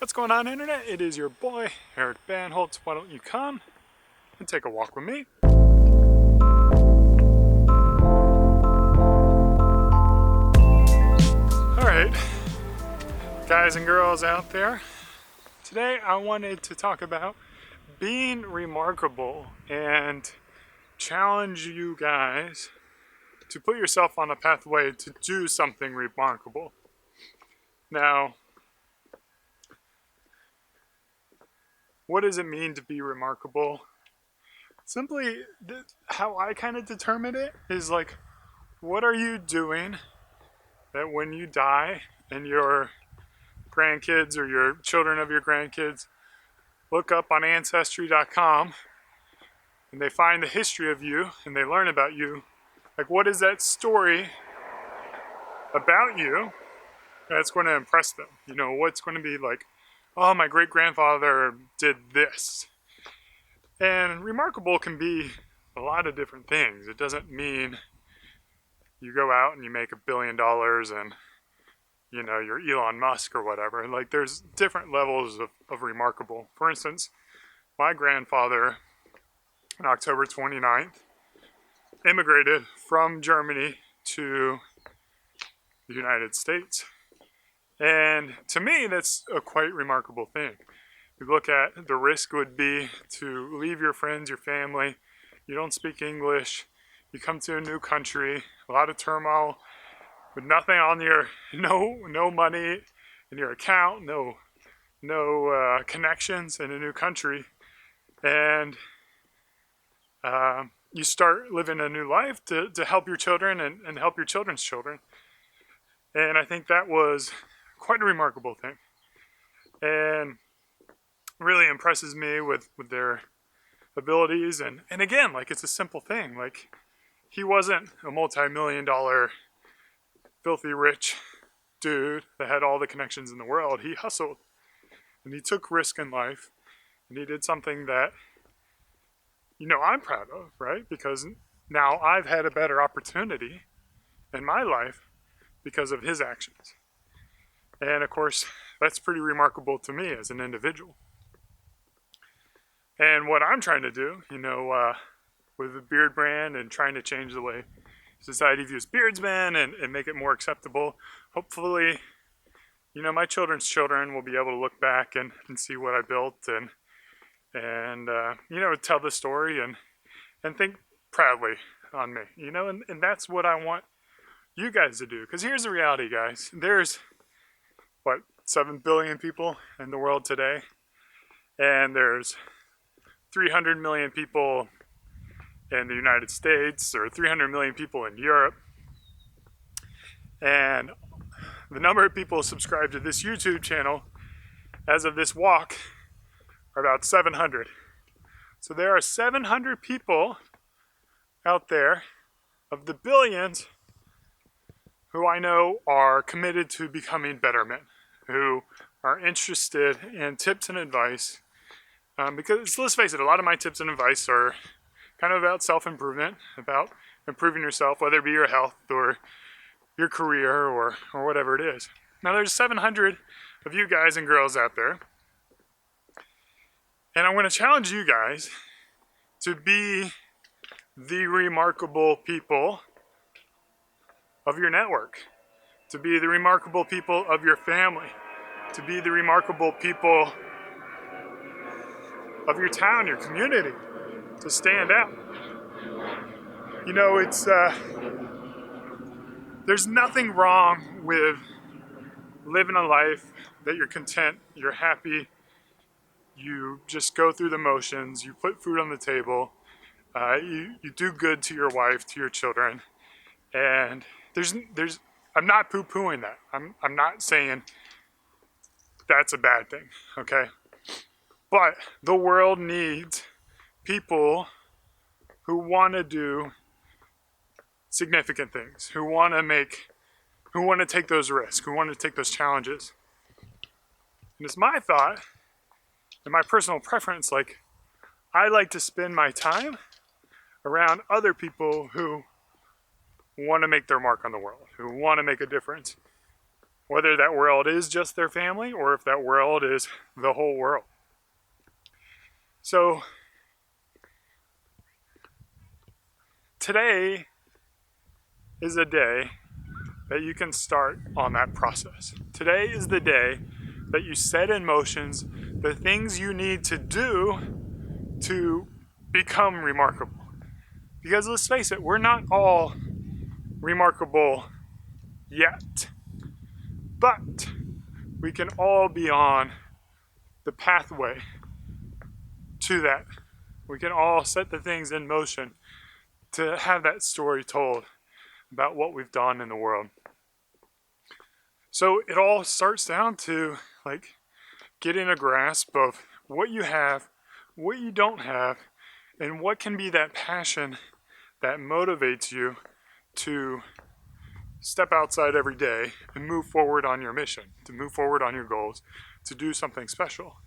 What's going on, Internet? It is your boy, Eric Bandholz. Why don't you come and take a walk with me? Alright, guys and girls out there, today I wanted to talk about being remarkable and challenge you guys to put yourself on a pathway to do something remarkable. Now, what does it mean to be remarkable? Simply, how I kind of determine it is like, what are you doing that when you die and your grandkids or your children of your grandkids look up on Ancestry.com and they find the history of you and they learn about you, like what is that story about you that's going to impress them? You know, what's going to be like, oh, my great-grandfather did this. And remarkable can be a lot of different things. It doesn't mean you go out and you make $1 billion and, you know, you're Elon Musk or whatever. Like, there's different levels of remarkable. For instance, my grandfather, on October 29th, immigrated from Germany to the United States. And to me, that's a quite remarkable thing. You look at the risk would be to leave your friends, your family, you don't speak English, you come to a new country, a lot of turmoil, with nothing on your, no money in your account, no connections in a new country, and you start living a new life to help your children and help your children's children. And I think that was quite a remarkable thing, and really impresses me with their abilities. And again, like, it's a simple thing. Like, he wasn't a multi-million-dollar filthy rich dude that had all the connections in the world. He hustled and he took risk in life, and he did something that, you know, I'm proud of, right? Because now I've had a better opportunity in my life because of his actions. And of course, that's pretty remarkable to me as an individual. And what I'm trying to do, you know, with the beard brand and trying to change the way society views beardsmen and make it more acceptable, hopefully, you know, my children's children will be able to look back and see what I built and you know, tell the story and think proudly on me, you know, and that's what I want you guys to do. Because here's the reality, guys. There's, what, 7 billion people in the world today, and there's 300 million people in the United States, or 300 million people in Europe, and the number of people subscribed to this YouTube channel as of this walk are about 700. So there are 700 people out there of the billions who I know are committed to becoming better men, who are interested in tips and advice. Because let's face it, a lot of my tips and advice are kind of about self-improvement, about improving yourself, whether it be your health or your career or whatever it is. Now there's 700 of you guys and girls out there, and I'm going to challenge you guys to be the remarkable people of your network, to be the remarkable people of your family, to be the remarkable people of your town, your community, to stand out. You know, it's there's nothing wrong with living a life that you're content, you're happy, you just go through the motions, you put food on the table, you do good to your wife, to your children, and there's I'm not poo-pooing that. I'm not saying that's a bad thing, okay? But the world needs people who want to do significant things, who want to take those risks, who want to take those challenges. And it's my thought and my personal preference, like, I like to spend my time around other people who want to make their mark on the world, who want to make a difference, whether that world is just their family or if that world is the whole world. So today is a day that you can start on that process. Today is the day that you set in motions the things you need to do to become remarkable. Because let's face it, we're not all remarkable yet. But we can all be on the pathway to that. We can all set the things in motion to have that story told about what we've done in the world. So it all starts down to like getting a grasp of what you have, what you don't have, and what can be that passion that motivates you to step outside every day and move forward on your mission, to move forward on your goals, to do something special,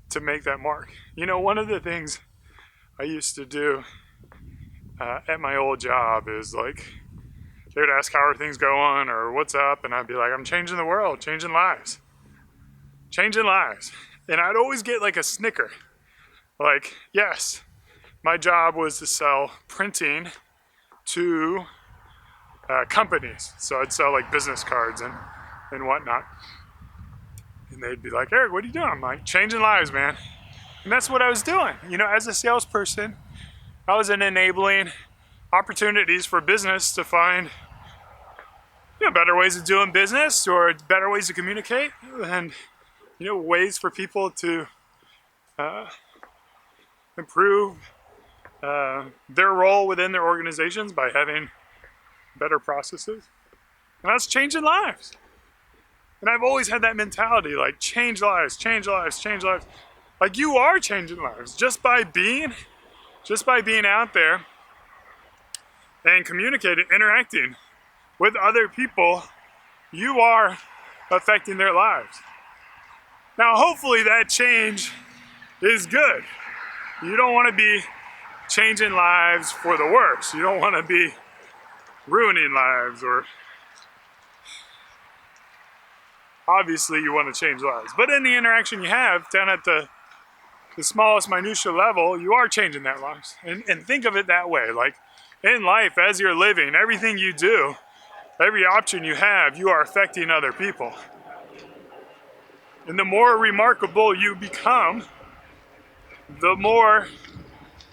to make that mark. You know, one of the things I used to do at my old job is like, they would ask how are things going or what's up, and I'd be like, I'm changing the world, changing lives. Changing lives. And I'd always get like a snicker. Like, yes, my job was to sell printing to companies. So I'd sell like business cards and whatnot. And they'd be like, Eric, what are you doing? I'm like, changing lives, man. And that's what I was doing. You know, as a salesperson, I was enabling opportunities for business to find better ways of doing business or better ways to communicate, and ways for people to improve their role within their organizations by having better processes. And that's changing lives. And I've always had that mentality, like change lives, change lives, change lives. Like you are changing lives just by being out there and communicating, interacting with other people. You are affecting their lives. Now, hopefully that change is good. You don't want to be changing lives for the worse. You don't want to be ruining lives, or obviously you want to change lives. But in the interaction you have down at the smallest minutia level, you are changing that lives. And think of it that way. Like in life, as you're living, everything you do, every option you have, you are affecting other people. And the more remarkable you become, the more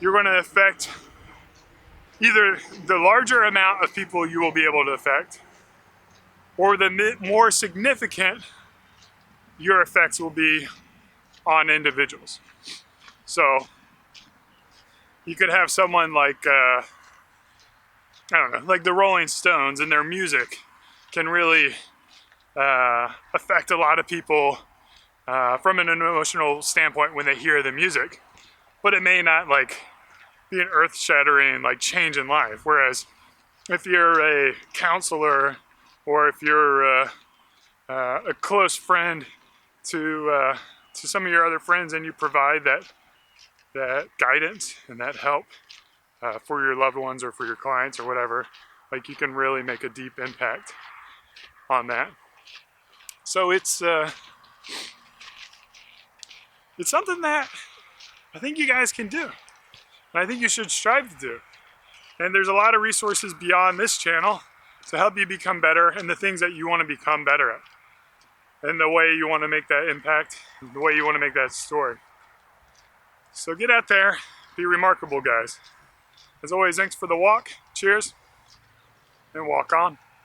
you're going to affect either the larger amount of people you will be able to affect, or the more significant your effects will be on individuals. So you could have someone like, like the Rolling Stones, and their music can really affect a lot of people from an emotional standpoint when they hear the music. But it may not like be an earth-shattering like change in life. Whereas if you're a counselor, or if you're a close friend to some of your other friends, and you provide that guidance and that help for your loved ones or for your clients or whatever, like you can really make a deep impact on that. So it's something that I think you guys can do, and I think you should strive to do. And there's a lot of resources beyond this channel to help you become better in the things that you want to become better at, and the way you want to make that impact, the way you want to make that story. So get out there, be remarkable, guys. As always, thanks for the walk, cheers, and walk on.